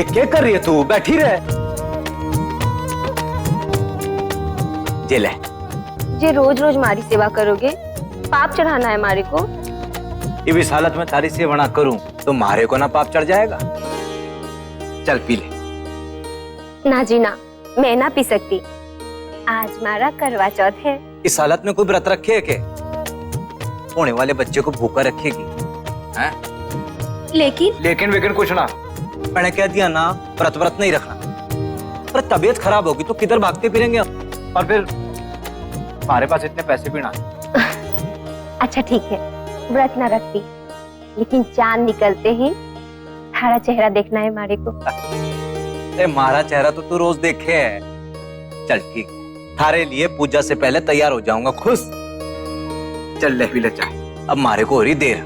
क्या कर रही है तू? बैठी रहे। जे ले। जे रोज रोज मारी सेवा करोगे, पाप चढ़ाना है मारे को। ये इस हालत में तारी सेवा ना करूं तो मारे को ना पाप चढ़ जाएगा। चल पी ले। ना जी ना, मैं ना पी सकती। आज मारा करवा चौथ है। इस हालत में कोई व्रत रखे है के? होने वाले बच्चे को भूखा रखेगी हैं? लेकिन वेकिन कुछ ना। मैंने कह दिया ना, व्रत नहीं रखना। पर तबीयत खराब होगी तो किधर भागते फिरेंगे हम? और फिर हमारे पास इतने पैसे भी ना। अच्छा ठीक है, व्रत ना रखती, लेकिन चांद निकलते ही थारा चेहरा देखना है मारे को। अरे मारा चेहरा तो तू रोज देखे है। चल ठीक है, थारे लिए पूजा से पहले तैयार हो जाऊंगा। खुश। चल ले भी ले चाय। अब मारे को हो रही देर।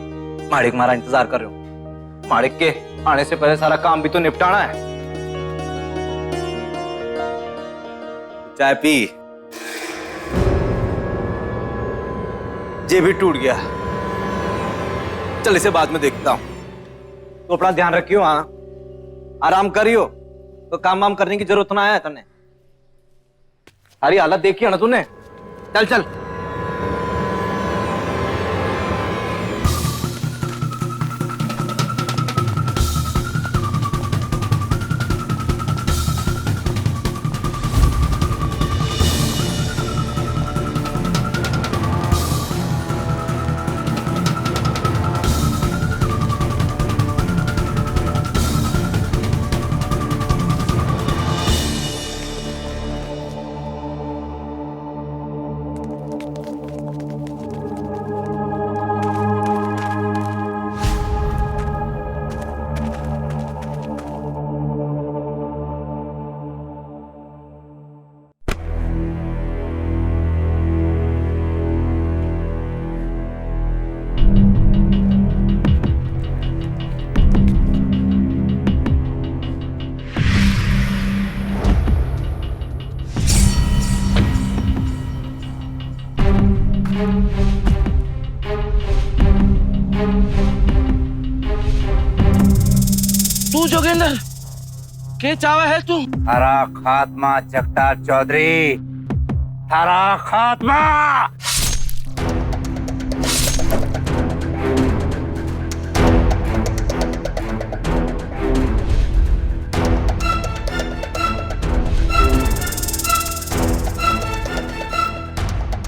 माड़िक मारा इंतजार कर रहे हो। माड़िक के आने से पहले सारा काम भी तो निपटाना है। चाय पी। जे भी टूट गया। चल इसे बाद में देखता हूं। तो अपना ध्यान रखियो। हाँ, आराम करियो। तो काम वाम करने की जरूरत ना है तने। सारी हालत देखी है ना तूने। चल चल। तू जोगिंदर के चावा है तू? थारा खात्मा जगतार चौधरी, थारा खात्मा।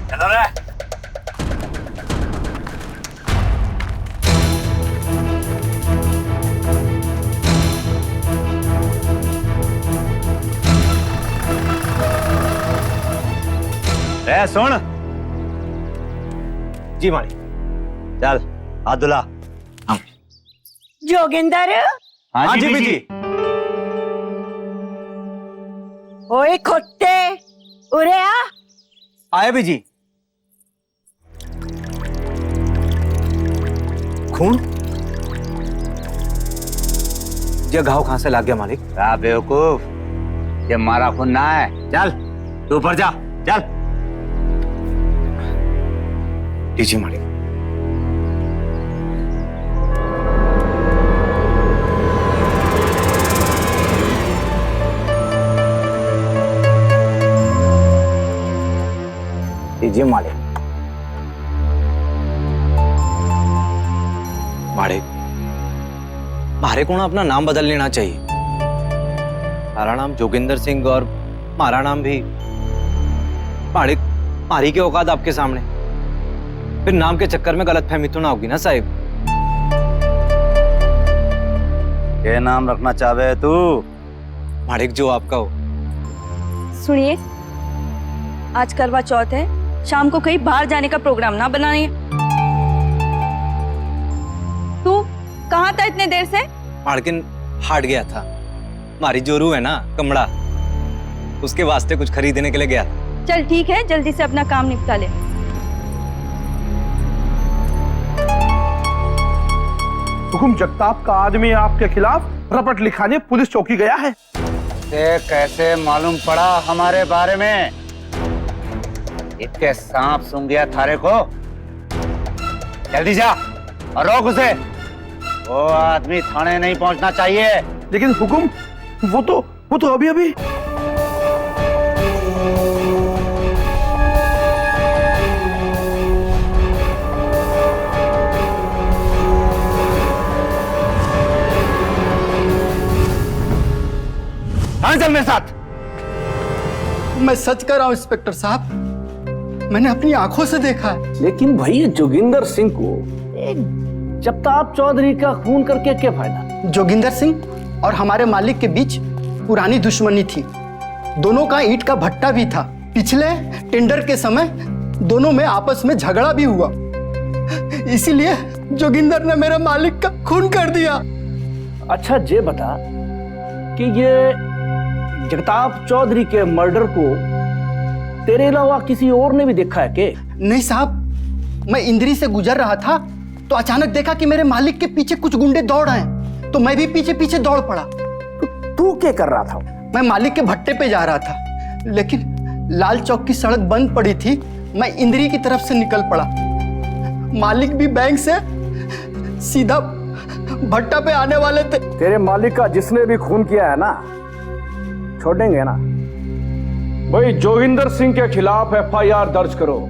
चलो रे। सुन जी माड़ी। चल आदुला। जोगिंदर। हाँ जी बीजी। ओए खोटे, उरे आ। आए बीजी। खून? ये घाव कहां से लग गया मालिक? बेवकूफ, ये मारा खून ना है। चल तू ऊपर जा। चल जी मालिक। जी मालिक। मालिक, मारे को ना अपना नाम बदल लेना चाहिए। हमारा नाम जोगिंदर सिंह और हमारा नाम भी मालिक। मारी के औकात आपके सामने। फिर नाम के चक्कर में गलतफहमी तो ना होगी ना साहिब? क्या नाम रखना चाहे तू? मालिक जो आपका हो। सुनिए, आज करवा चौथ है, शाम को कहीं बाहर जाने का प्रोग्राम ना बनाइए। तू कहाँ था इतने देर से? मालकिन हाट गया था। हमारी जोरू है ना कमड़ा, उसके वास्ते कुछ खरीदने के लिए गया था। चल ठीक है, जल्दी से अपना काम निपटा ले। हुकुम जगताप का आदमी आपके खिलाफ रपट लिखाने पुलिस चौकी गया है। कैसे मालूम पड़ा हमारे बारे में? इतने सांप सूंघ गया थारे को? जल्दी जा और रोक उसे। वो आदमी थाने नहीं पहुंचना चाहिए। लेकिन हुकुम वो तो अभी अभी। हाँ, चल मेरे साथ। मैं सच कह रहा हूं इंस्पेक्टर साहब, मैंने अपनी आंखों से देखा है। लेकिन भाई जोगिंदर सिंह को एक जगताप चौधरी का खून करके क्या फायदा? जोगिंदर सिंह और हमारे मालिक के बीच पुरानी दुश्मनी थी। दोनों का ईंट का भट्टा भी था। पिछले टेंडर के समय दोनों में आपस में झगड़ा भी हुआ, इसीलिए जोगिंदर ने मेरे मालिक का खून कर दिया। अच्छा ये बता कि ये जगताप चौधरी के मर्डर को तेरे अलावा किसी और ने भी देखा है के? नहीं साहब, मैं इंद्री से गुजर रहा था तो अचानक देखा कि मेरे मालिक के पीछे कुछ गुंडे दौड़ आए, तो मैं भी पीछे पीछे दौड़ पड़ा। तो तू क्या कर रहा था? मैं मालिक के भट्टे पे जा रहा था, लेकिन लाल चौक की सड़क बंद पड़ी थी। मैं इंद्री की तरफ से निकल पड़ा। मालिक भी बैंक से सीधा भट्टा पे आने वाले थे। तेरे मालिक का जिसने भी खून किया है ना, छोड़ेंगे ना? भाई जोगिंदर सिंह के खिलाफ एफआईआर दर्ज करो।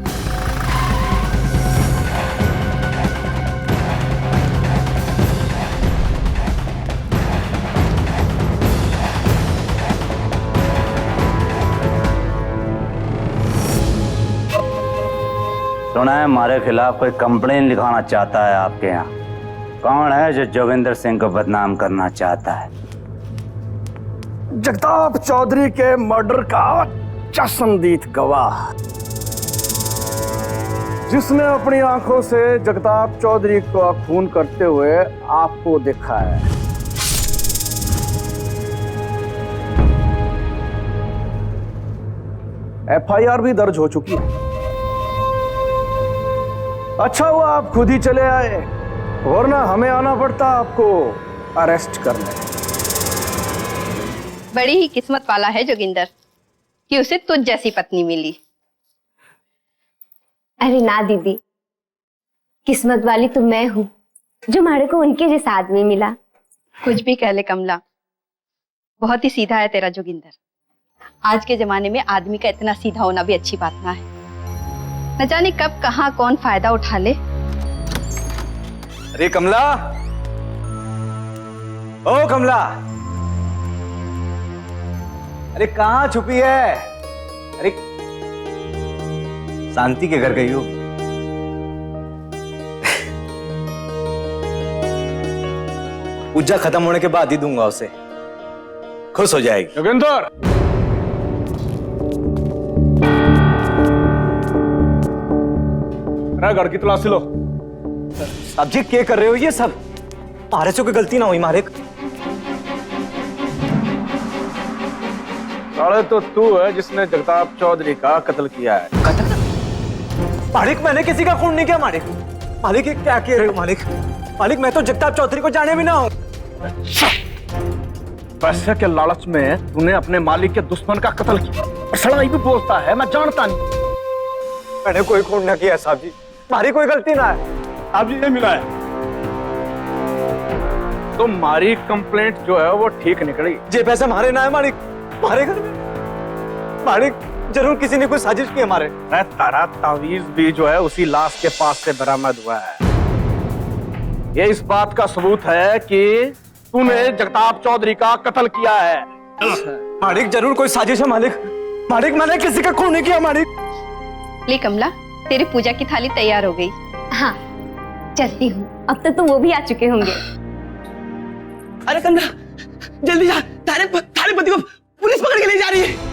सुना है हमारे खिलाफ कोई कंप्लेन लिखाना चाहता है आपके यहाँ। कौन है जो जोगिंदर सिंह को बदनाम करना चाहता है? जगताप चौधरी के मर्डर का चश्मदीद गवाह, जिसने अपनी आंखों से जगताप चौधरी को खून करते हुए आपको देखा है। एफआईआर भी दर्ज हो चुकी है। अच्छा हुआ आप खुद ही चले आए, वरना हमें आना पड़ता आपको अरेस्ट करने। बड़ी ही किस्मत वाला है जोगिंदर कि उसे तुझ जैसी पत्नी मिली। अरे ना दीदी, किस्मत वाली तो मैं हूँ जो मारे को उनके जैसा आदमी मिला। कुछ भी कह ले कमला, बहुत ही सीधा है तेरा जोगिंदर। आज के जमाने में आदमी का इतना सीधा होना भी अच्छी बात ना है। न जाने कब कहाँ कौन फायदा उठा ले। अरे कमला, ओ कमला, अरे कहाँ छुपी है? अरे शांति के घर गई हो? पूजा खत्म होने के बाद ही दूंगा उसे, खुश हो जाएगी। जोगिंदर, घर की तलाशी लो। अब जी क्या कर रहे हो ये सब? मारे से कोई गलती ना हुई मारे। साले तो तू है जिसने जगताप चौधरी का कत्ल किया है। मालिक मैंने किसी का खून नहीं किया मालिक। मालिक ये क्या कह रहे हो मालिक? मालिक मैं तो जगताप चौधरी को जाने भी ना हूं। पैसे के लालच में तूने अपने मालिक के दुश्मन का कत्ल किया। और सड़ाई भी बोलता है, मैं जानता नहीं। मैंने कोई खून ना किया साहब जी, हमारी कोई गलती ना है। आप जी ने मिला है तो हमारी कंप्लेंट जो है वो ठीक निकली। ये पैसे हमारे ना है मालिक, हमारे घर में। मालिक जरूर किसी ने कोई साजिश की हमारे। तारा तावीज भी जो है उसी लाश के पास से बरामद हुआ है। ये इस बात का सबूत है कि तूने जगताप चौधरी का कत्ल किया है। मालिक जरूर कोई साजिश है मालिक। मालिक मैंने किसी का खून नहीं किया मालिक। ले कमला, तेरी पूजा की थाली तैयार हो गई। हाँ चलती हूँ, अब तक तो वो भी आ चुके होंगे। अरे कमला जल्दी जा, थारे पति को पुलिस पकड़ के ले जा रही है।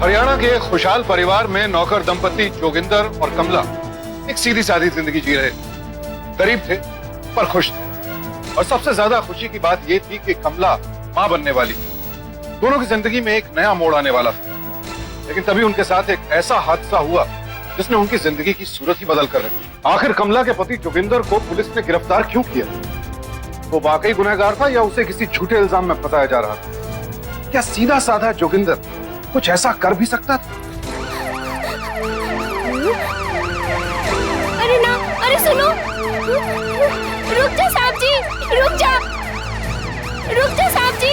हरियाणा के एक खुशहाल परिवार में नौकर दंपति जोगिंदर और कमला एक सीधी सादी जिंदगी जी रहे। गरीब थे पर खुश थे, और सबसे ज्यादा खुशी की बात यह थी कि कमला मां बनने वाली थी। दोनों की जिंदगी में एक नया मोड़ आने वाला था। लेकिन तभी उनके साथ एक ऐसा हादसा हुआ जिसने उनकी जिंदगी की सूरत ही बदल कर रखी। आखिर कमला के पति जोगिंदर को पुलिस ने गिरफ्तार क्यों किया? वो वाकई गुनहगार था या उसे किसी झूठे इल्जाम में फंसाया जा रहा था? क्या सीधा साधा जोगिंदर कुछ ऐसा कर भी सकता था? अरे ना, अरे सुनो, रुक जा साहब जी, रुक जा साहब जी,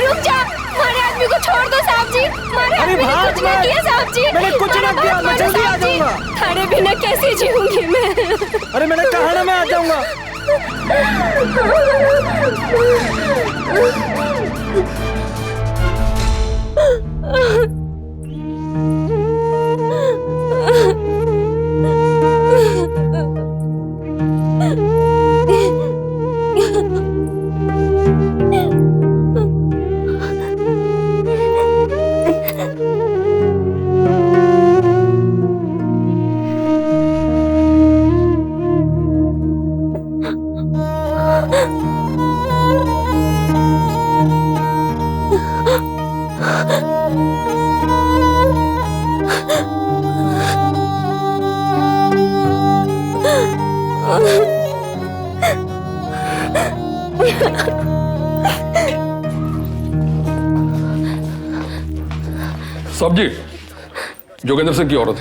रुक जा। हमारे आदमी को छोड़ दो साहब जी, हमारे आदमी ने कुछ नहीं किया साहब जी। मैंने कुछ नहीं किया, मैं जल्दी आ जाऊंगा। थारे बिना कैसे जीऊंगी मैं? अरे मैंने कहा ना मैं आ जाऊंगा। साहब जी, जोगिंदर सिंह की औरत।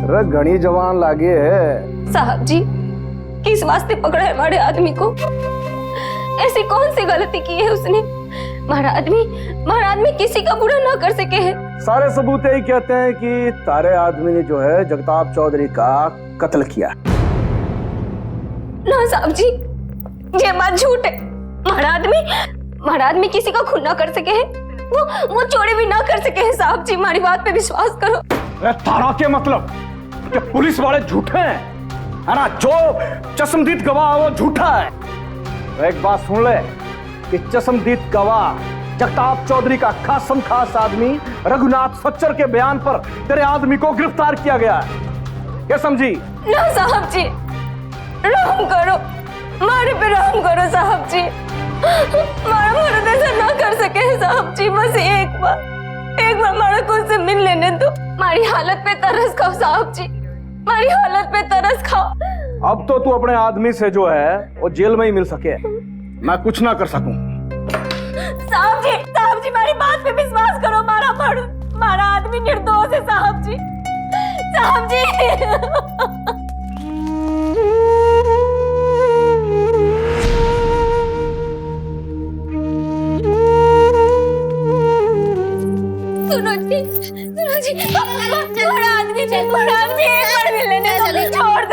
अरे घनी जवान लागे है। साहब जी, किस वास्ते पकड़ा है हमारे आदमी को? ऐसी कौन सी गलती की है उसने? हमारा आदमी किसी का बुरा ना कर सके है। सारे सबूत यही कहते हैं कि तारे आदमी ने जो है जगताप चौधरी का कत्ल किया। ना साहब जी, ये बात झूठ है। हमारा आदमी किसी का खून ना कर सके है। वो चोरी भी ना कर सके है साहब जी, हमारी बात पे विश्वास करो। अरे तारा के मतलब कि पुलिस वाले झूठे हैं, है ना? जो चश्मदीद गवाह वो झूठा है। तो एक बात सुन ले कि चश्मदीद गवाह जगताप चौधरी का खासम खास आदमी रघुनाथ सच्चर के बयान पर तेरे आदमी को गिरफ्तार किया गया है। क्या समझी? ना साहब जी, रहम करो, हमारे पे रहम करो साहब जी। हमारा मर्द ऐसा ना कर सके साहब जी। बस एक बार हमारा खुद से मिल लेने दो। हमारी हालत पे तरस खाओ साहब जी, हमारी हालत पे तरस खाओ। अब तो तू अपने आदमी से जो है वो जेल में ही मिल सके, मैं कुछ ना कर सकूं। साहब जी हमारी बात पे विश्वास करो। हमारा आदमी निर्दोष है साहब जी, साहब जी। सुनो जी, हमारा आदमी एक बार मिल लेने दो। छोड़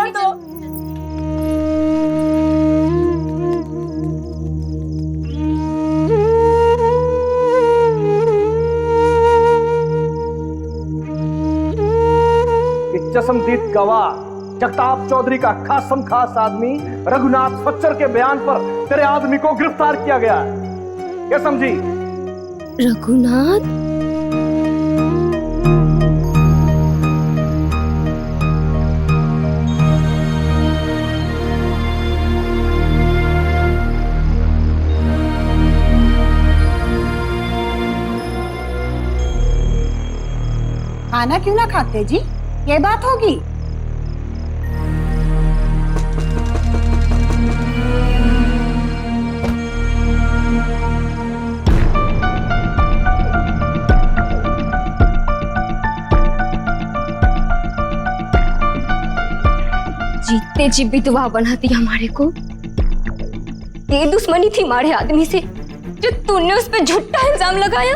दो। चश्मदीद गवाह जगताप चौधरी का खासम खास आदमी रघुनाथ सच्चर के बयान पर तेरे आदमी को गिरफ्तार किया गया है। क्या समझी? रघुनाथ? खाना क्यों ना खाते जी? ये बात होगी। जीते जी विधवा बना दिया हमारे को। ये दुश्मनी थी हमारे आदमी से जो तूने उस पे झूठा इल्जाम लगाया।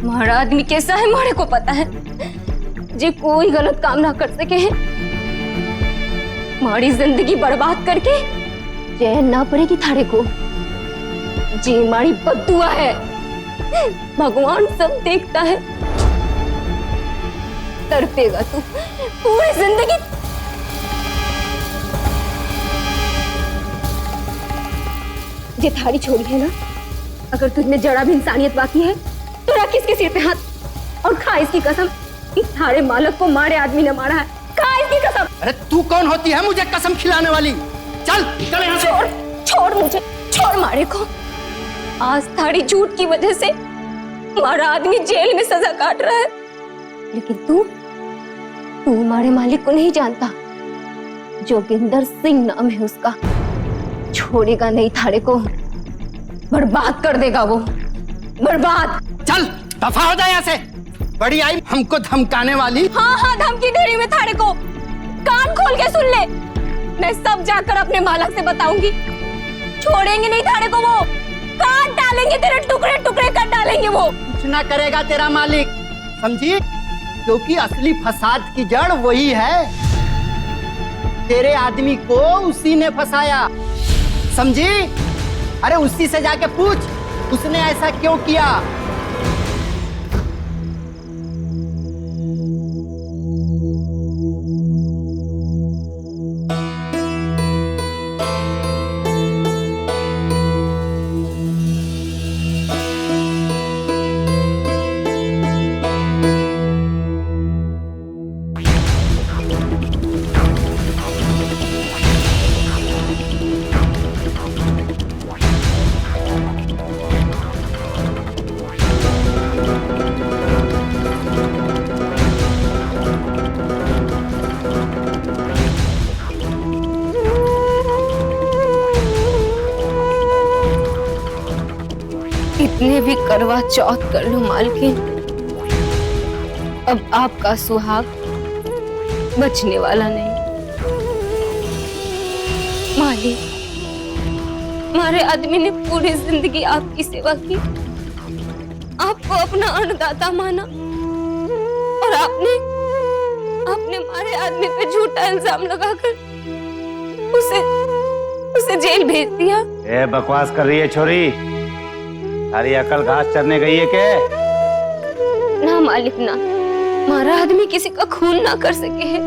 हमारा आदमी कैसा है हमारे को पता है, जे कोई गलत काम ना कर सके है। हमारी जिंदगी बर्बाद करके चैन ना पड़ेगी थारे को। जी हमारी बद्दुआ है, भगवान सब देखता है। तड़पेगा तू पूरी जिंदगी। ये थारी छोरी है ना, अगर तुझमें जरा भी इंसानियत बाकी है तो रख इसके सिर पे हाथ और खा इसकी कसम कि थारे मालक को मारे आदमी ने मारा है। खा इसकी कसम। अरे तू कौन होती है मुझे कसम खिलाने वाली? चल चल यहाँ से। छोड़ मुझे, छोड़ मारे को। आज थारी झूठ की वजह से हमारा आदमी जेल में सजा काट रहा है, लेकिन तू हमारे मालिक को नहीं जानता। जोगिंदर सिंह नाम है उसका। छोड़ेगा नहीं थारे को, बर्बाद कर देगा वो, बर्बाद। चल दफा हो जाए यहाँ से। बड़ी आई हमको धमकाने वाली। हाँ हाँ, धमकी दे रही मैं थारे को, कान खोल के सुन ले। मैं सब जाकर अपने मालक से बताऊंगी, छोड़ेंगे नहीं थारे को, वो काट डालेंगे, तेरे टुकड़े टुकड़े कर डालेंगे वो। कुछ ना करेगा तेरा मालिक, समझी? क्योंकि असली फसाद की जड़ वही है। तेरे आदमी को उसी ने फंसाया, समझी? अरे उसी से जाके पूछ, उसने ऐसा क्यों किया। इतने भी करवा चौथ कर लो मालकिन, अब आपका सुहाग बचने वाला नहीं। मालिक, हमारे आदमी ने पूरी जिंदगी आपकी सेवा की, आपको अपना अन्नदाता माना, और आपने हमारे आदमी पे झूठा इल्जाम लगाकर उसे जेल भेज दिया। ए बकवास कर रही है छोरी, सारी अकल घास चरने गई है के? ना मालिक ना, हमारा आदमी किसी का खून ना कर सके है।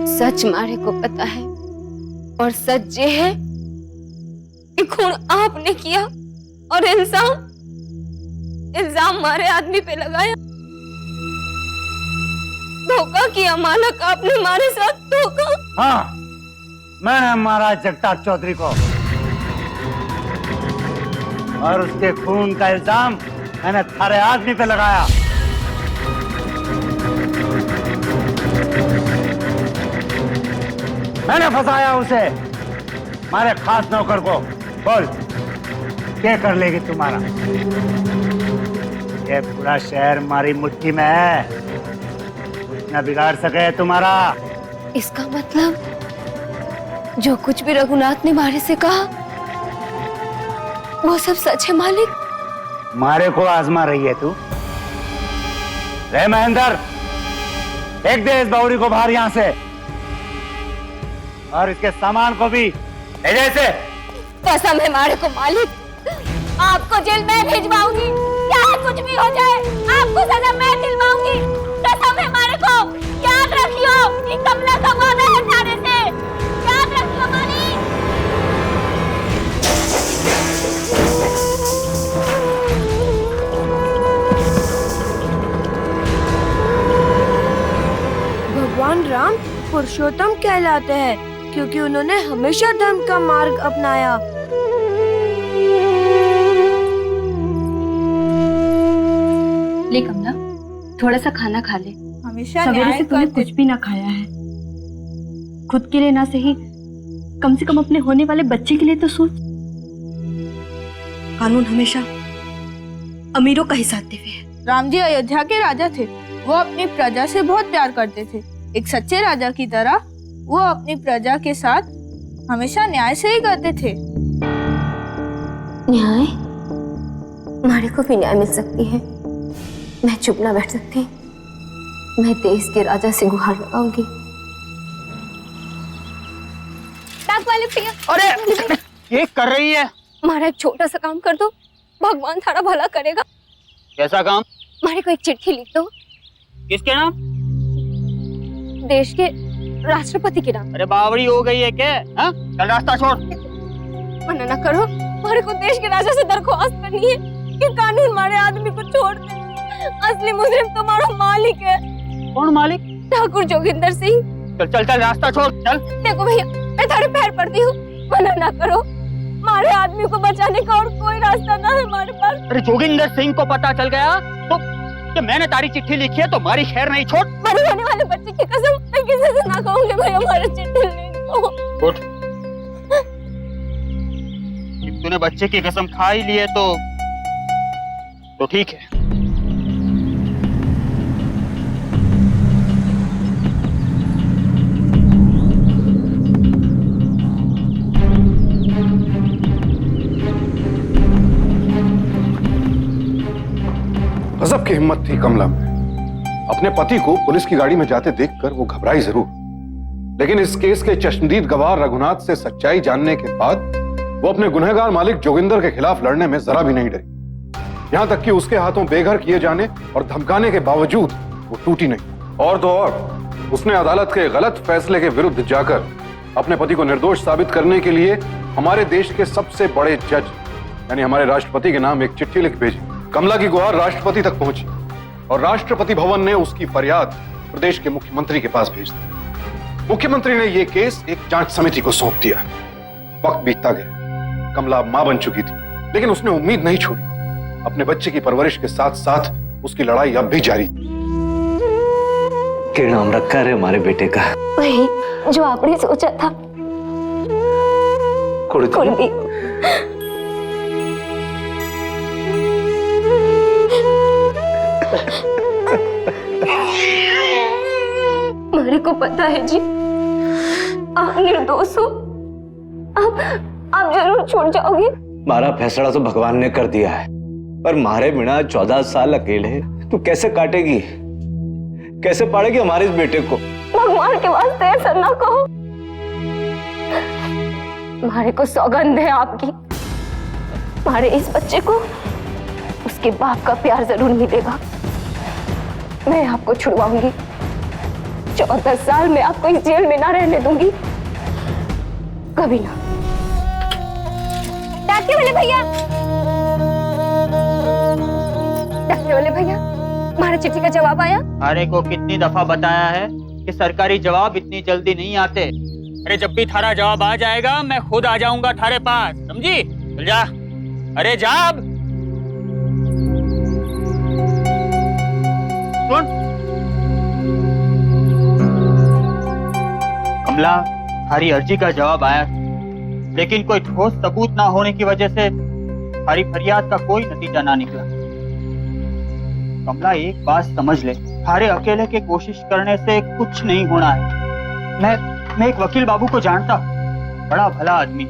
सच मारे को पता है, और सच ये है कि खून आपने किया और इल्जाम हमारे आदमी पे लगाया। धोखा किया मालक आपने हमारे साथ, धोखा। हाँ, मैंने मारा जगताप चौधरी को, और उसके खून का इल्जाम मैंने थारे आदमी पे लगाया। मैंने फंसाया उसे, हमारे खास नौकर को। बोल, क्या कर लेगी तुम्हारा? ये पूरा शहर हमारी मुट्ठी में है, कुछ न बिगाड़ सके तुम्हारा। इसका मतलब जो कुछ भी रघुनाथ ने मारे से कहा वो सब सच है मालिक? मारे को आजमा रही है तू? रे महेंद्र, एक दे इस बावड़ी को बाहर यहां से, और इसके सामान को भी ले जा इसे। कसम है मारे को मालिक, आपको जेल में भिजवाऊंगी, चाहे कुछ भी हो जाए, आपको सजा मैं दिलवाऊंगी। कसम है मारे को, याद रखियो, ये कमला का वादा है थाने से, याद रखियो मालिक। भगवान राम पुरुषोत्तम कहलाते हैं क्योंकि उन्होंने हमेशा धर्म का मार्ग अपनाया। ले कमला, थोड़ा सा खाना खा ले। हमेशा सवेरे से तूने कुछ भी ना खाया है। खुद के लिए ना सही, कम से कम अपने होने वाले बच्चे के लिए तो सोच। कानून हमेशा अमीरों का ही साथ देते हैं। राम जी अयोध्या के राजा थे, वो अपनी प्रजा से बहुत प्यार करते थे। एक सच्चे राजा की तरह वो अपनी प्रजा के साथ हमेशा न्याय से ही करते थे। न्याय? हमारे को भी न्याय मिल सकती है, मैं चुप ना बैठ सकती। मैं देश के राजा से गुहार लगाऊंगी। डाक वाले भैया, अरे ये कर रही है? हमारा एक छोटा सा काम कर दो, भगवान थारा भला करेगा। कैसा काम? हमारे को एक चिट्ठी लिख दो। किसके नाम? देश के राष्ट्रपति के नाम। अरे बावड़ी हो गई है क्या? हाँ? चल रास्ता छोड़। मना ना करो, हमारे को देश के राजा से दरख्वास्त करनी है कि कानून हमारे आदमी को छोड़ दे। असली मुजरिम तुम्हारा मालिक है। कौन मालिक? ठाकुर जोगिंदर सिंह। चल चल चल रास्ता छोड़, चल। देखो भैया, मैं थारे पैर पड़ती हूँ, मना ना करो। हमारे आदमी को बचाने का और कोई रास्ता ना है हमारे पास। अरे जोगिंदर सिंह को पता चल गया तो कि मैंने तारी चिट्ठी लिखी है तो हमारी खैर नहीं। छोड़। मरे होने वाले बच्चे की कसम, मैं किसी से ना कहूंगी भाई हमारे चिट्ठी लिख दो। उठ। तूने बच्चे की कसम खा ही ली है तो ठीक है, गजब की हिम्मत थी कमला में। अपने पति को पुलिस की गाड़ी में जाते देखकर वो घबराई जरूर, लेकिन इस केस के चश्मदीद गवाह रघुनाथ से सच्चाई जानने के बाद वो अपने गुनहगार मालिक जोगिंदर के खिलाफ लड़ने में जरा भी नहीं डरी। यहां तक कि उसके हाथों बेघर किए जाने और धमकाने के बावजूद वो टूटी नहीं। और तो और उसने अदालत के गलत फैसले के विरुद्ध जाकर अपने पति को निर्दोष साबित करने के लिए हमारे देश के सबसे बड़े जज यानी हमारे राष्ट्रपति के नाम एक चिट्ठी लिख भेजी। कमला की गुहार राष्ट्रपति तक पहुंची और राष्ट्रपति भवन ने उसकी फरियाद प्रदेश के मुख्यमंत्री के पास भेज दी। मुख्यमंत्री ने यह केस एक जांच समिति को सौंप दिया। वक्त बीतता गया, कमला मां बन चुकी थी, लेकिन उसने उम्मीद नहीं छोड़ी। अपने बच्चे की परवरिश के साथ साथ उसकी लड़ाई अब भी जारी थी। क्या नाम रखा है हमारे बेटे का? वही जो आपने सोचा था, कुलदीप। मेरे को पता है जी, आप निर्दोष हो। आप जरूर छूट जाओगे। हमारा फैसला तो भगवान ने कर दिया है, पर मारे बिना 14 साल अकेले तू कैसे काटेगी, कैसे पालेगी हमारे इस बेटे को? भगवान के वास्ते ऐसा ना कहो। मारे को सौगंध है आपकी, मारे इस बच्चे को उसके बाप का प्यार जरूर मिलेगा। मैं आपको छुड़वाऊंगी। 14 साल में आपको इस जेल में ना रहने दूंगी, कभी ना। डॉक्टर वाले भैया, डॉक्टर वाले भैया, हमारे चिट्ठी का जवाब आया? थारे को कितनी दफा बताया है कि सरकारी जवाब इतनी जल्दी नहीं आते। अरे जब भी थारा जवाब आ जाएगा मैं खुद आ जाऊंगा थारे पास, समझी? चल जा। अरे जा अब। सुन कमला, थारी अर्जी का जवाब आया, लेकिन कोई ठोस सबूत ना होने की वजह से थारी फरियाद का कोई नतीजा ना निकला। कमला एक बात समझ ले, थारे अकेले के कोशिश करने से कुछ नहीं होना है। मैं एक वकील बाबू को जानता, बड़ा भला आदमी,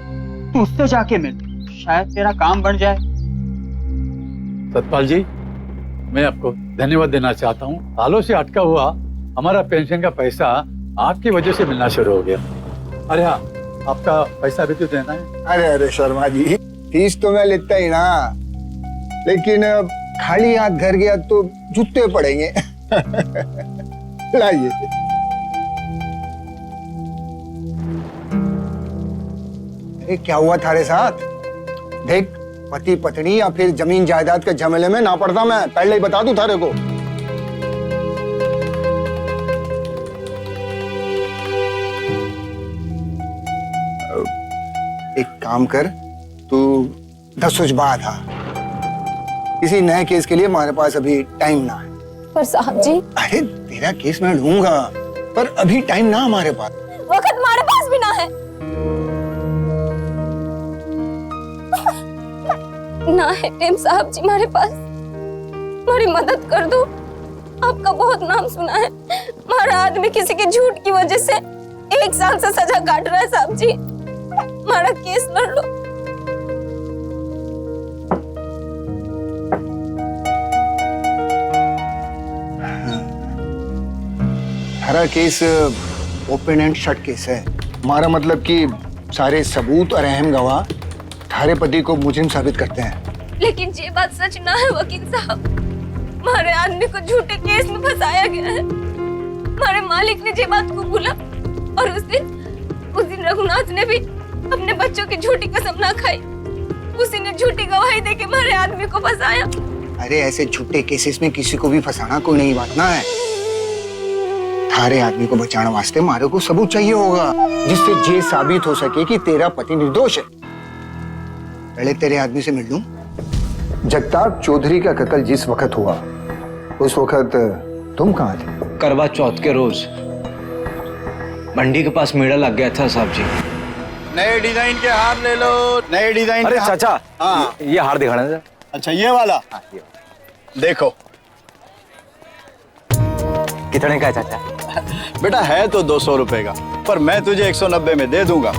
तू उससे जाके मिल, शायद तेरा काम बन जाए। सतपाल जी, मैं आपको धन्यवाद देना चाहता हूँ। सालों से अटका हुआ हमारा पेंशन का पैसा आपकी वजह से मिलना शुरू हो गया। अरे हाँ, आपका पैसा भी तो देना है। अरे शर्मा जी, फीस तो मैं लेता ही ना, लेकिन खाली हाथ घर गया तो जूते पड़ेंगे। लाइए। अरे क्या हुआ थारे साथ? देख, पति पत्नी या फिर जमीन जायदाद के झमेले में ना पड़ता मैं, पहले ही बता दूं थारे को। एक काम कर, तू 10 रोज बाद आ। किसी नए केस के लिए हमारे पास अभी टाइम ना है। पर साहब जी, अरे तेरा केस मैं ढूंढूंगा, पर अभी टाइम ना हमारे पास। वक्त हमारे पास भी ना है। ना है टेम साहब जी हमारे पास। हमारी मदद कर दो, आपका बहुत नाम सुना है। हमारा आदमी किसी के झूठ की वजह से 1 साल से सजा काट रहा है। साहब जी, हमारा केस लड़ लो। हमारा case open and shut case है। हमारा मतलब कि सारे सबूत और अहम गवाह थारे पति को मुजरिम साबित करते हैं। लेकिन ये बात सच ना है वकील साहब। हमारे आदमी को झूठे केस में फंसाया गया है। हमारे मालिक ने ये बात को भूला और उस दिन रघुनाथ ने भी अपने बच्चों की झूठी कसम ना खाई। उसी ने झूठी गवाही देके हमारे आदमी को फंसाया। अरे ऐसे झूठे केसेस में किसी को भी फंसाना कोई नहीं बात ना है। थारे आदमी को बचाने वास्ते मारे को सबूत चाहिए होगा, जिससे ये साबित हो सके कि तेरा पति निर्दोष है। पहले तेरे आदमी से मिल लूं। जगताप चौधरी का कत्ल जिस वक्त हुआ, उस वक्त तुम कहाँ थे? करवा चौथ के रोज मंडी के पास मेला लग गया था साहब जी। नए डिजाइन के हार ले लो, नए डिजाइन। अरे चाचा, हाँ, ये हार दिखाना है। अच्छा ये वाला? हाँ, ये देखो। कितने का है चाचा? बेटा है तो 200 रुपए का, पर मैं तुझे 190 में दे दूंगा।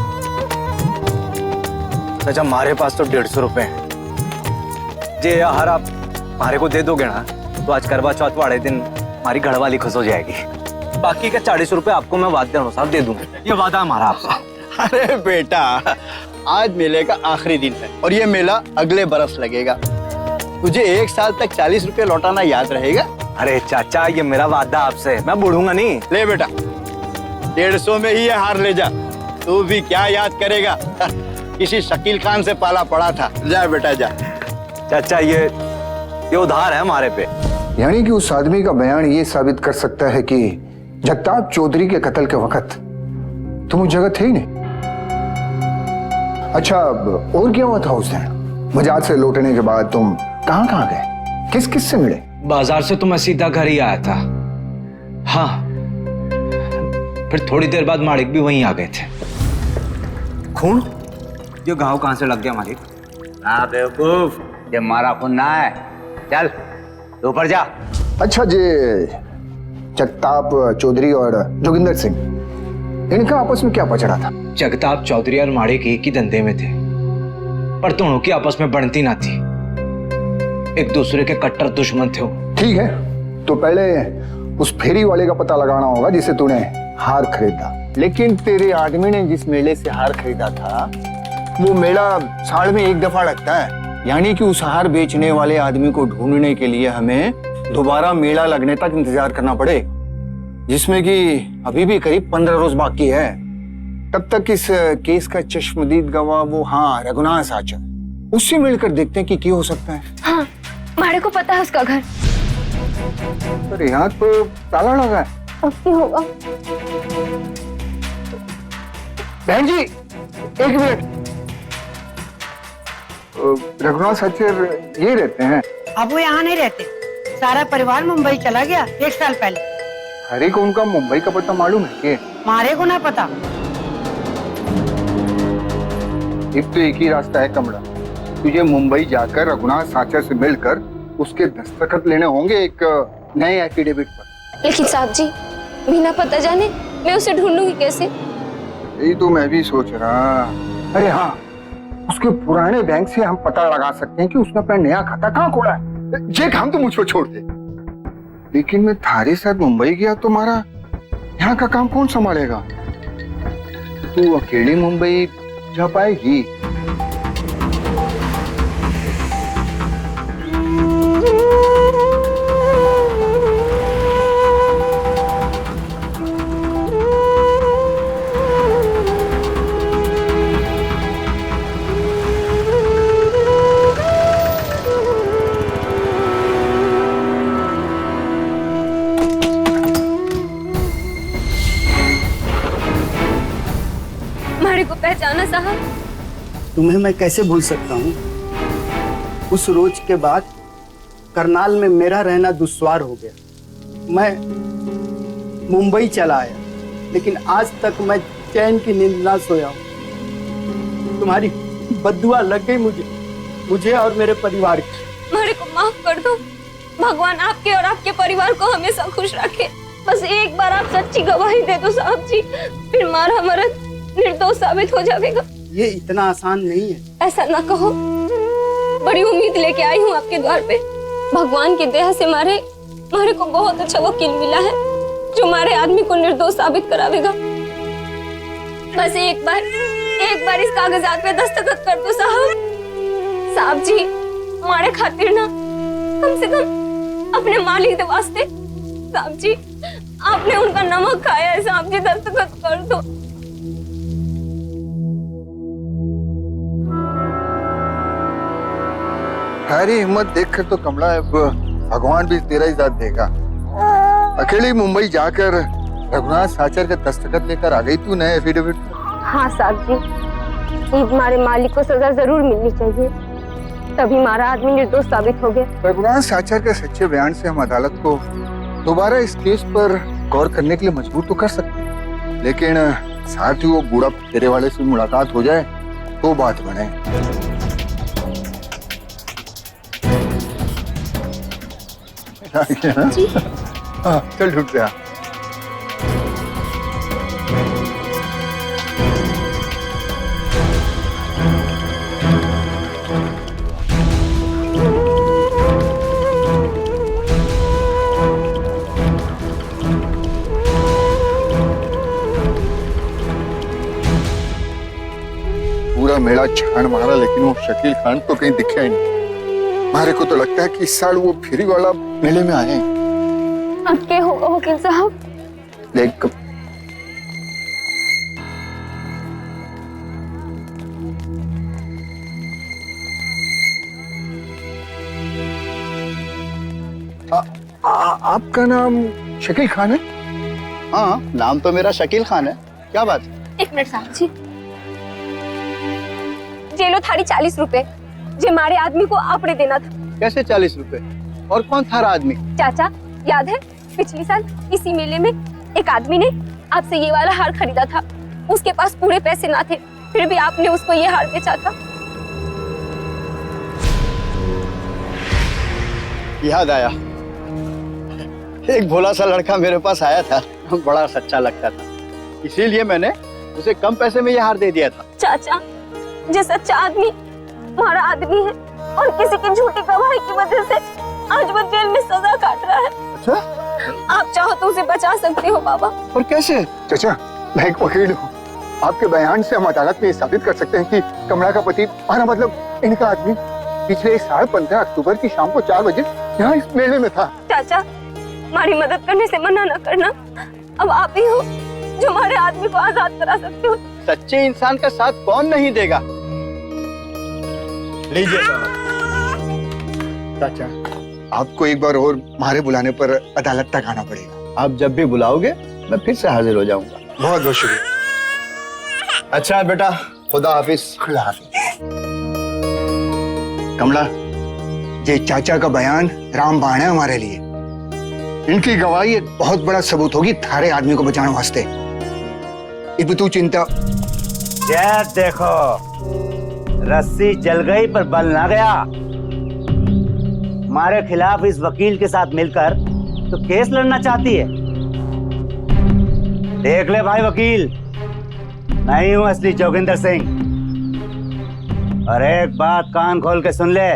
चाचा हमारे पास तो 150 रुपए हैं। जे हार आप हमारे को दे दोगे ना तो आज करवा चौथ वाले दिन हमारी घरवाली खुश हो जाएगी। बाकी के 40 रुपए आपको मैं वादे अनुसार दे दूंगा, ये वादा हमारा आपसे। अरे बेटा, आज मेले का आखिरी दिन है और ये मेला अगले बरस लगेगा। तुझे 1 साल तक 40 रुपए लौटाना याद रहेगा? अरे चाचा, ये मेरा वादा आपसे, मैं बूढ़ूंगा नहीं। ले बेटा, 150 में ही ये हार ले जा। तू भी क्या याद करेगा, किसी शकील खान से पाला पड़ा था। जा बेटा जा। चाचा, ये उधार है हमारे पे। यानी कि उस आदमी का बयान ये साबित कर सकता है कि जगताप चौधरी के कत्ल के वक्त तुम उस जगह थे ही नहीं। अच्छा, और क्या हुआ था उस दिन? बाजार से लौटने के बाद तुम कहाँ गए? किस किस से मिले? बाजार से तो मैं सीधा घर ही आया था। हाँ, फिर थोड़ी देर बाद मालिक भी वहीं आ गए थे। खून? ये घाव कहाँ से लग गया मालिक? ना बेवकूफ, ये मारा खून ना है। चल ऊपर जा। अच्छा जी, जगताप चौधरी और जोगिंदर सिंह, इनका आपस में क्या पचड़ा था? जगताप चौधरी और मालिक एक ही धंधे में थे, पर दोनों की आपस में बनती ना थी। एक दूसरे के कट्टर दुश्मन थे वो। ठीक है, तो पहले उस फेरी वाले का पता लगाना होगा जिसे तूने हार खरीदा। लेकिन तेरे आदमी ने जिस मेले से हार खरीदा था, वो मेला साल में 1 दफा लगता है। यानी कि उस हार बेचने वाले आदमी को ढूंढने के लिए हमें दोबारा मेला लगने तक इंतजार करना पड़ेगा, जिसमें कि अभी भी करीब 15 रोज बाकी है। तब तक इस केस का चश्मदीद गवाह वो रघुनाथ साचर, उससे मिलकर देखते हैं कि क्या हो सकता है। हाँ, मारे को पता है उसका घर। अरे यहाँ तो ताला लगा है। अब क्या होगा? बहन जी, 1 मिनट। रघुनाथ साचर ये रहते हैं? अब वो यहाँ नहीं रहते, सारा परिवार मुंबई चला गया 1 साल पहले। हरे को उनका मुंबई का पता मालूम है क्या? मारे को ना पता। एक तो एक ही रास्ता है कमला, तुझे मुंबई जाकर रघुनाथ साचर से मिलकर उसके दस्तखत लेने होंगे एक नए एफिडेविट पर। लेकिन साहब जी, बिना पता जाने मैं उसे ढूंढूंगी कैसे? यही तो मैं भी सोच रहा। अरे हाँ, उसके पुराने बैंक से हम पता लगा सकते हैं कि उसने अपना नया खाता कहाँ खोला है। ये काम तो मुझको छोड़ दे। लेकिन मैं थारे साथ मुंबई गया तो हमारा यहाँ का काम कौन संभालेगा? तू अकेली मुंबई जा पाएगी? मारे को पहचाना साहब? तुम्हें मैं कैसे भूल सकता हूँ? उस रोज के बाद करनाल में मेरा रहना दुश्वार हो गया। मैं मुंबई चला आया, लेकिन आज तक मैं चैन की नींद ना सोया हूँ। तुम्हारी बद्दुआ लग गई मुझे और मेरे परिवार की। मारे को माफ कर दो। भगवान आपके और आपके परिवार को हमेशा खुश रखे। बस एक बार आप सच्ची गवाही दे दो साहब जी, फिर मारा मरद निर्दोष साबित हो जाएगा। ये इतना आसान नहीं है। ऐसा ना कहो, बड़ी उम्मीद लेके आई हूँ आपके द्वार पे। भगवान की दया से मारे को बहुत अच्छा वकील मिला है, जो मारे आदमी को निर्दोष साबित करावेगा। बस एक बार इस कागजात पे दस्तखत कर दो साहब जी। मारे खातिर ना, कम से कम अपने मालिक के वास्ते। साहब जी, आपने उनका नमक खाया है साहब जी, दस्तखत कर दो। हरी हिम्मत देखकर तो कमला अब भगवान भी तेरा ही साथ देगा। अकेली मुंबई जाकर रघुनाथ साचर का दस्तखत लेकर आ गई तू नए एफिडेविट। हाँ साहब जी, हमारे मालिक को सजा जरूर मिलनी चाहिए, तभी हमारा आदमी निर्दोष साबित हो गया। रघुनाथ साचर के सच्चे बयान से हम अदालत को दोबारा इस केस पर गौर करने के लिए मजबूर तो कर सकते हैं, लेकिन साथ ही वो बूढ़ा तेरे वाले से मुलाकात हो जाए तो बात बने। चल ढूंढ गया। मेला छान मारा, लेकिन वो शकील खान तो कहीं दिखा ही नहीं। हमारे को तो लगता है कि इस साल वो फेरी वाला मेले में आए। अब क्या होगा वकील साहब? देख आपका नाम शकील खान है? हाँ, नाम तो मेरा शकील खान है। क्या बात? एक मिनट साहब जी, ये लो थारी 40 रुपए, जे मारे आदमी को आपने देना था। कैसे 40 रुपए? और कौन था आदमी? चाचा, याद है पिछले साल इसी मेले में एक आदमी ने आपसे ये वाला हार खरीदा था। उसके पास पूरे पैसे ना थे, फिर भी आपने उसको ये हार बेचा था। याद आया, एक भोला सा लड़का मेरे पास आया था, बड़ा सच्चा लगता था, इसीलिए मैंने उसे कम पैसे में ये हार दे दिया था। चाचा, जो सच्चा आदमी हमारा आदमी है और किसी की झूठी गवाही की वजह से आज वो जेल में सजा काट रहा है। अच्छा? आप चाहो तो उसे बचा सकते हो बाबा। और कैसे? चाचा, मैं एक वकील हूँ, आपके बयान से हम अदालत में साबित कर सकते हैं कि कमला का पति, हमारा मतलब इनका आदमी, पिछले साल 15 अक्टूबर की शाम को 4 बजे यहाँ इस मेले में था। चाचा, हमारी मदद करने से मना न करना। अब आप ही हो जो हमारे आदमी को आजाद करा सकते हो। सच्चे इंसान का साथ कौन नहीं देगा। लीजिए चाचा, आपको एक बार और हमारे बुलाने पर अदालत तक आना पड़ेगा। आप जब भी बुलाओगे मैं फिर से हाजिर हो जाऊंगा। बहुत बहुत शुक्रिया। अच्छा बेटा, खुदा हाफिज। खुदा हाफिज। कमला, ये चाचा का बयान रामबाण है हमारे लिए। इनकी गवाही एक बहुत बड़ा सबूत होगी थारे आदमी को बचाने वास्ते। इब तू चिंता। ये देखो, रस्सी जल गई पर बल ना गया। हमारे खिलाफ इस वकील के साथ मिलकर तो केस लड़ना चाहती है। देख ले भाई वकील, मैं ही हूं असली जोगिंदर सिंह। और एक बात कान खोल के सुन ले,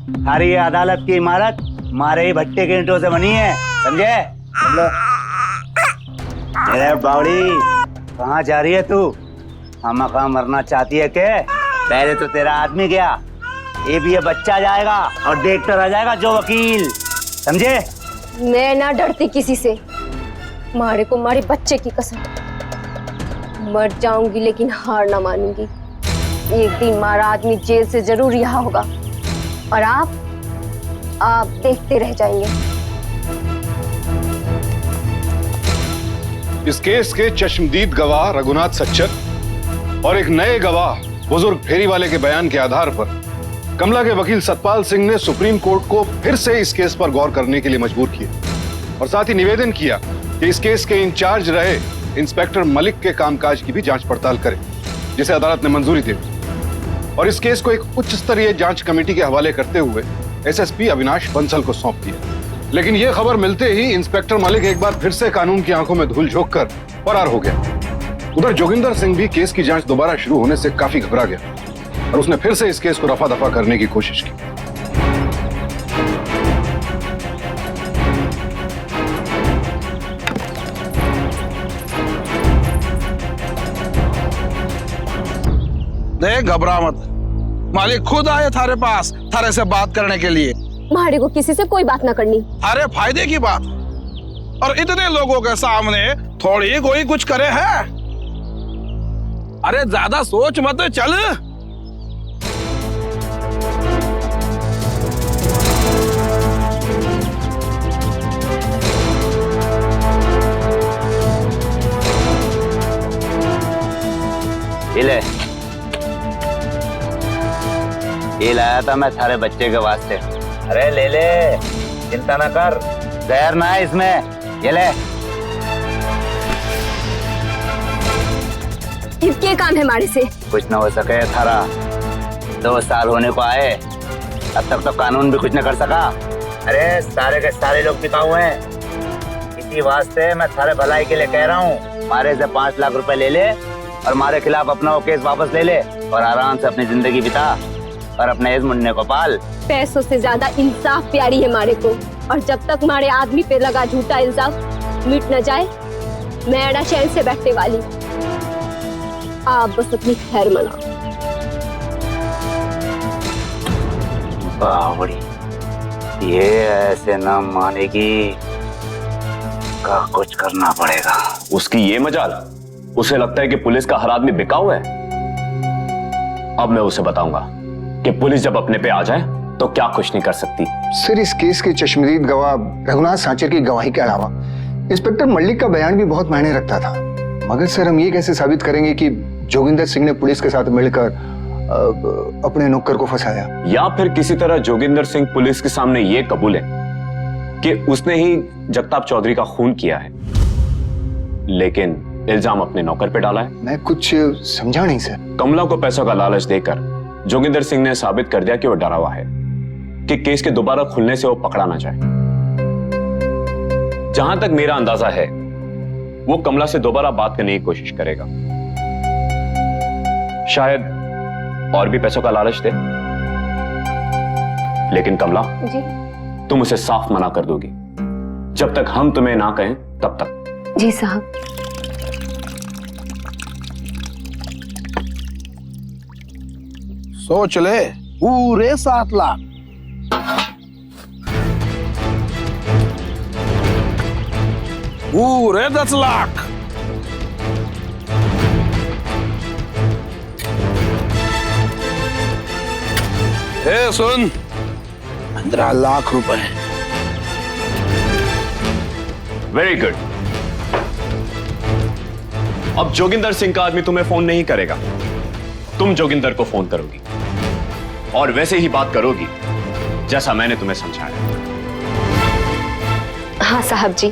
हमारी ये अदालत की इमारत हमारे ही भट्टे के ईंटों से बनी है, समझे? अरे बावड़ी, कहाँ जा रही है तू? खामखा मरना चाहती है के? पहले तो तेरा आदमी गया, ये भी ये बच्चा जाएगा और देखकर आ जाएगा जो वकील, समझे? मैं ना डरती किसी से, मारे को मारे बच्चे की कसम। मर जाऊंगी लेकिन हार ना मानूंगी। एक दिन हमारा आदमी जेल से जरूर रिहा होगा और आप देखते रह जाएंगे। इस केस के चश्मदीद गवाह रघुनाथ सच्चर और एक नए गवाह बुजुर्ग फेरी वाले के बयान के आधार पर कमला के वकील सतपाल सिंह ने सुप्रीम कोर्ट को फिर से इस केस पर गौर करने के लिए मजबूर किया और साथ ही निवेदन किया कि इस केस के इंचार्ज रहे इंस्पेक्टर मलिक के कामकाज की भी जांच पड़ताल करे, जिसे अदालत ने मंजूरी दे दी। और इस केस को एक उच्च स्तरीय जांच कमेटी के हवाले करते हुए एसएसपी अविनाश बंसल को सौंप दिया। लेकिन यह खबर मिलते ही इंस्पेक्टर मलिक एक बार फिर से कानून की आंखों में धूल झोंक कर फरार हो गया। उधर जोगिंदर सिंह भी केस की जांच दोबारा शुरू होने से काफी घबरा गया और उसने फिर से इस केस को रफा दफा करने की कोशिश की। देख, घबरा मत, मालिक खुद आए थारे पास थारे से बात करने के लिए। मारे को किसी से कोई बात ना करनी। थारे फायदे की बात, और इतने लोगों के सामने थोड़ी कोई कुछ करे है। अरे ज्यादा सोच मत, चल। ये लाया था मैं थारे बच्चे के वास्ते। अरे ले ले, चिंता ना कर, जहर ना है इसमें, ये ले। इसके काम है हमारे से। कुछ ना हो सके थारा, 2 साल होने को आए, अब तक तो कानून भी कुछ न कर सका। अरे सारे के सारे लोग टिका हुए हैं, इसी वास्ते मैं थारे भलाई के लिए कह रहा हूँ, मारे से 5 लाख रुपए ले ले और हमारे खिलाफ अपना वो केस वापस ले ले और आराम से अपनी जिंदगी बिता और अपने इस मुन्ने को पाल। पैसों से ज्यादा इंसाफ प्यारी है हमारे को, और जब तक हमारे आदमी पे लगा झूठा इल्जाम मिट न जाए, मैं एड़ा चैन से बैठने वाली। आप बस अपनी खैर मनाओ। बावड़ी, ये ऐसे ना मानेगी, का कुछ करना पड़ेगा। उसकी ये मजाल, उसे लगता है कि पुलिस का हर आदमी बिकाऊ है। अब मैं उसे बताऊंगा कि पुलिस जब अपने पे आ जाए तो क्या कुछ नहीं कर सकती। सर, इस केस के चश्मदीद गवाह रघुनाथ सांचर की गवाही के अलावा इंस्पेक्टर मल्लिक का बयान भी बहुत मायने रखता था। मगर सर, हम ये कैसे साबित करेंगे कि जोगिंदर सिंह ने पुलिस के साथ मिलकर अपने नौकर को फंसाया? या फिर किसी तरह जोगिंदर सिंह पुलिस के सामने ये कबूले कि उसने ही जगताप चौधरी का खून किया है, लेकिन इल्जाम अपने नौकर पे डाला है। मैं कुछ समझा नहीं सर। कमला को पैसों का लालच देकर जोगिंदर सिंह ने साबित कर दिया कि वो डरा हुआ है कि केस के दोबारा खुलने से वो पकड़ा ना जाए। जहां तक मेरा अंदाजा है, वो कमला से दोबारा बात करने की कोशिश करेगा, शायद और भी पैसों का लालच दे। लेकिन कमला जी, तुम उसे साफ मना कर दोगी। जब तक हम तुम्हें ना कहें तब तक। जी साहब। सोच ले, पूरे 7 लाख। पूरे 10 लाख। ए सुन, 15 लाख रुपए। Very good. अब जोगिंदर सिंह का आदमी तुम्हें फोन नहीं करेगा, तुम जोगिंदर को फोन करोगी और वैसे ही बात करोगी जैसा मैंने तुम्हें समझाया। हाँ साहब जी,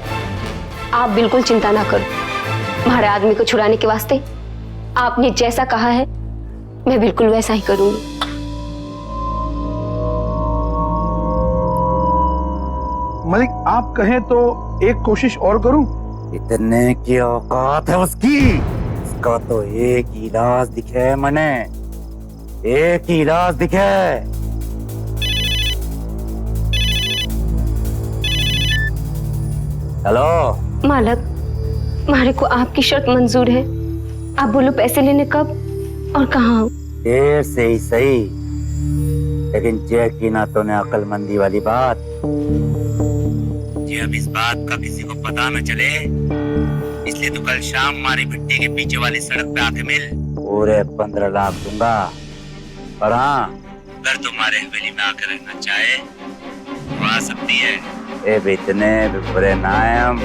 आप बिल्कुल चिंता ना करो। हमारे आदमी को छुड़ाने के वास्ते आपने जैसा कहा है, मैं बिल्कुल वैसा ही करूंगी। मलिक, आप कहें तो एक कोशिश और करूं? इतने की औकात है उसकी? उसका तो एक ही इलाज दिखे मने, एक ही इलाज दिखे। हेलो मालक, हमारे को आपकी शर्त मंजूर है। आप बोलो पैसे लेने कब और कहाँ? देर से ही सही, लेकिन जय की ना तो ने अक्लमंदी वाली बात। अब इस बात का किसी को पता न चले, इसलिए तो कल शाम हमारी भट्टी के पीछे वाली सड़क पे आके मिल। पूरे 15 लाख दूंगा। और हाँ, अगर तुम्हारे हवेली में आकर रहना चाहे तो आ सकती है। ए बेचने बुरे नायम।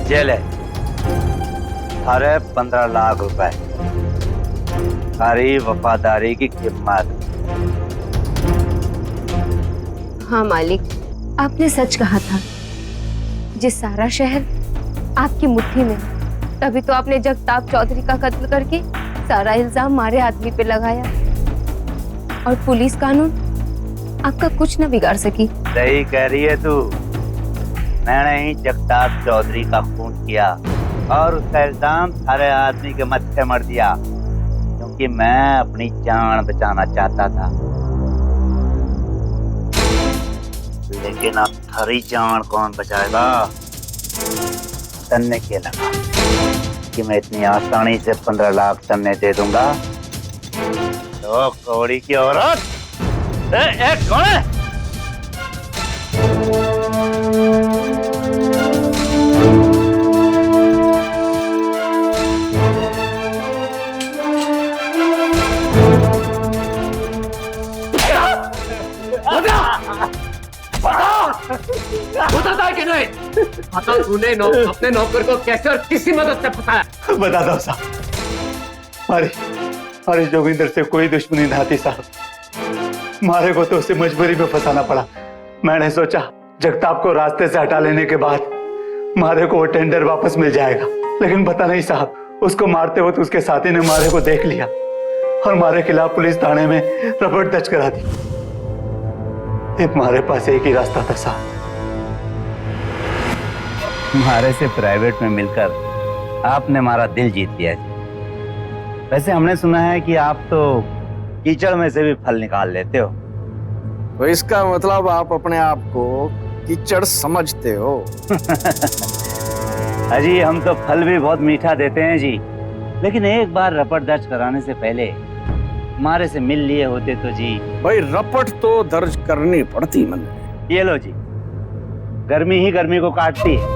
जेल है, सारे 15 लाख रुपए, सारी वफादारी की कीमत। हाँ मालिक, आपने सच कहा था। जिस सारा शहर आपकी मुट्ठी में, तभी तो आपने जगताप चौधरी का कत्ल करके सारा इल्जाम हमारे आदमी पे लगाया, और पुलिस कानून आपका कुछ न बिगाड़ सकी। सही कह रही है तू। मैंने ही जगताप चौधरी का खून किया और उसका इल्जाम सारे आदमी के मत्थे मर दिया, क्योंकि मैं अपनी जान बचाना चाहता था। लेकिन अब थारी जान कौन बचाएगा? तन्ने के लगा कि मैं इतनी आसानी से 15 लाख तन्ने दे दूंगा? तो कौड़ी की औरत, कौन है? बताता है कि नहीं? तूने अपने नौकर को कैसे और किसी मदद से फंसाया? बता दो साहब। अरे जोगिंदर से कोई दुश्मनी ना थी साहब, मारे को तो उसे मजबूरी में फंसाना पड़ा। मैंने सोचा जगताप को रास्ते से हटा लेने के बाद मारे को वो टेंडर वापस मिल जाएगा, लेकिन पता नहीं साहब, उसको मारते वक्त उसके साथी ने मारे को देख लिया और मारे खिलाफ पुलिस थाने में रिपोर्ट दर्ज करा दी। हमारे पास एक ही रास्ता था साहब। हमारे से प्राइवेट में मिलकर आपने हमारा दिल जीत लिया जी। वैसे हमने सुना है कि आप तो कीचड़ में से भी फल निकाल लेते हो। तो इसका मतलब आप अपने आप को कीचड़ समझते हो? अजी हम तो फल भी बहुत मीठा देते हैं जी। लेकिन एक बार रपट दर्ज कराने से पहले हमारे से मिल लिए होते तो जी। भाई रपट तो दर्ज करनी पड़ती मन में। ये लो जी, गर्मी ही गर्मी को काटती है।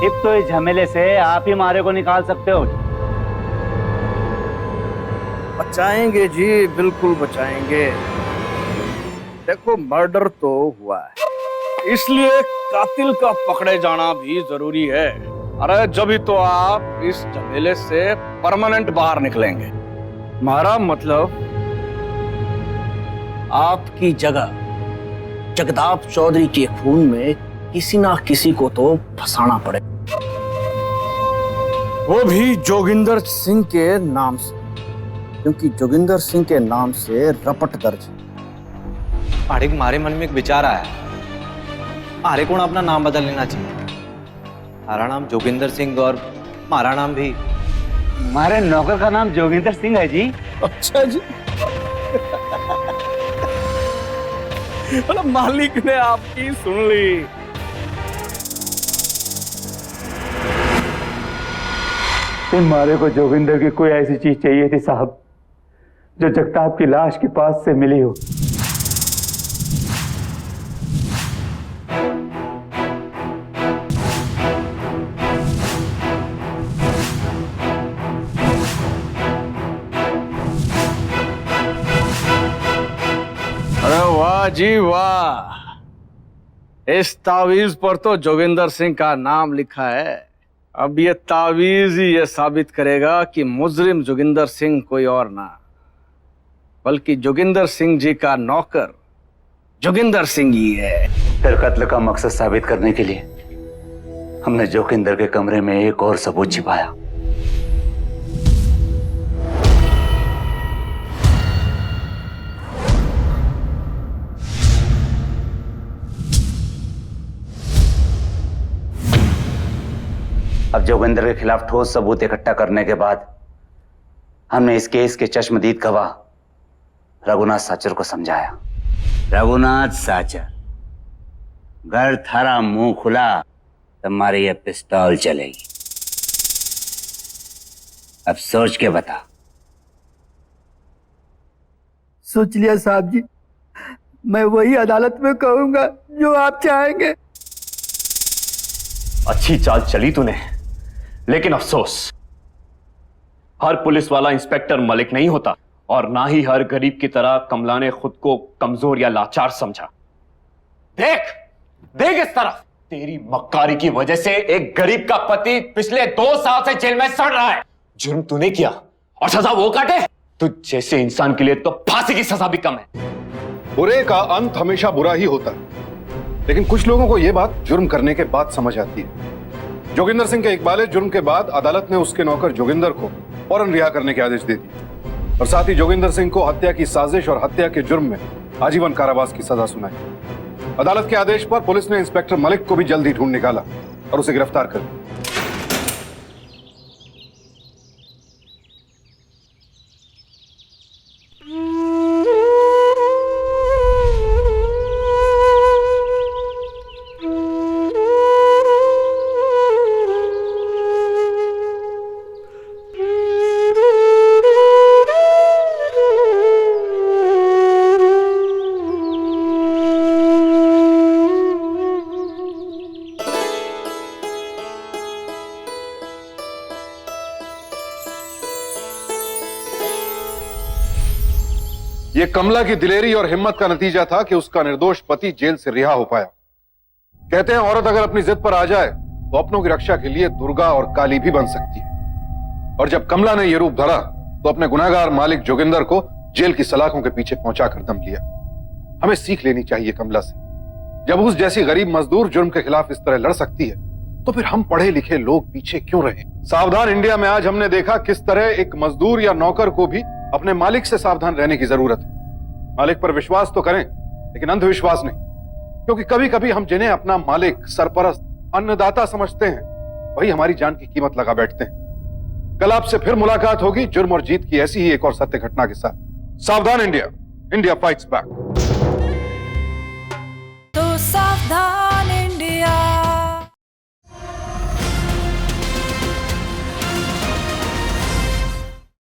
अब तो इस झमेले से आप ही मारे को निकाल सकते हो। बचाएंगे जी, बिल्कुल बचाएंगे। देखो मर्डर तो हुआ है, इसलिए कातिल का पकड़े जाना भी जरूरी है। अरे जब ही तो आप इस झमेले से परमानेंट बाहर निकलेंगे। हमारा मतलब आपकी जगह जगताप चौधरी के खून में किसी ना किसी को तो फंसाना पड़े, वो भी जोगिंदर सिंह के नाम से, क्योंकि जोगिंदर सिंह के नाम से रपट दर्ज है। पाड़िक मारे मन में एक विचार आया, मारे को अपना नाम बदल लेना चाहिए। हमारा नाम जोगिंदर सिंह और हमारा नाम भी। हमारे नौकर का नाम जोगिंदर सिंह है जी। अच्छा जी। मतलब मालिक ने आपकी सुन ली। हमारे को जोगिंदर की कोई ऐसी चीज चाहिए थी साहब, जो जगताप की लाश के पास से मिली हो। अरे वाह जी वाह, इस तावीज पर तो जोगिंदर सिंह का नाम लिखा है। अब ये तावीज ही ये साबित करेगा कि मुजरिम जोगिंदर सिंह कोई और ना, बल्कि जोगिंदर सिंह जी का नौकर जोगिंदर सिंह ही है। फिर कत्ल का मकसद साबित करने के लिए हमने जोगिंदर के कमरे में एक और सबूत छिपाया। अब जोगिंदर के खिलाफ ठोस सबूत इकट्ठा करने के बाद हमने इस केस के चश्मदीद गवाह रघुनाथ साचर को समझाया। रघुनाथ साचर, घर थारा मुंह खुला तुम्हारी ये पिस्तौल चलेगी। अब सोच के बता। सोच लिया साहब जी, मैं वही अदालत में कहूंगा जो आप चाहेंगे। अच्छी चाल चली तूने, लेकिन अफसोस, हर पुलिस वाला इंस्पेक्टर मलिक नहीं होता और ना ही हर गरीब की तरह कमला ने खुद को कमजोर या लाचार समझा। देख देख इस तरफ, तेरी मक्कारी की वजह से एक गरीब का पति पिछले 2 साल से जेल में सड़ रहा है। जुर्म तूने किया और सजा वो काटे। तुझ जैसे इंसान के लिए तो फांसी की सजा भी कम है। बुरे का अंत हमेशा बुरा ही होता है, लेकिन कुछ लोगों को यह बात जुर्म करने के बाद समझ आती है। जोगिंदर सिंह के इकबाले जुर्म के बाद अदालत ने उसके नौकर जोगिंदर को फौरन रिहा करने के आदेश दे दिए और साथ ही जोगिंदर सिंह को हत्या की साजिश और हत्या के जुर्म में आजीवन कारावास की सजा सुनाई। अदालत के आदेश पर पुलिस ने इंस्पेक्टर मलिक को भी जल्द ही ढूंढ निकाला और उसे गिरफ्तार कर लिया। ये कमला की दिलेरी और हिम्मत का नतीजा था कि उसका निर्दोष पति जेल से रिहा हो पाया। कहते हैं औरत अगर अपनी जिद पर आ जाए तो अपनों की रक्षा के लिए दुर्गा और काली भी बन सकती है। और जब कमला ने यह रूप धरा तो अपने गुनहगार मालिक जोगिंदर को जेल की सलाखों के पीछे पहुंचाकर दम लिया। हमें सीख लेनी चाहिए कमला से। जब उस जैसी गरीब मजदूर जुर्म के खिलाफ इस तरह लड़ सकती है तो फिर हम पढ़े लिखे लोग पीछे क्यों रहे। सावधान इंडिया में आज हमने देखा किस तरह एक मजदूर या नौकर को भी अपने मालिक से सावधान रहने की जरूरत है। मालिक पर विश्वास तो करें, लेकिन अंधविश्वास नहीं, क्योंकि कभी कभी हम जिन्हें अपना मालिक, सरपरस्त, अन्नदाता समझते हैं वही हमारी जान की कीमत लगा बैठते हैं। कल आपसे फिर मुलाकात होगी जुर्म और जीत की ऐसी ही एक और सत्य घटना के साथ। सावधान इंडिया, इंडिया फाइट्स बैक। तो सावधान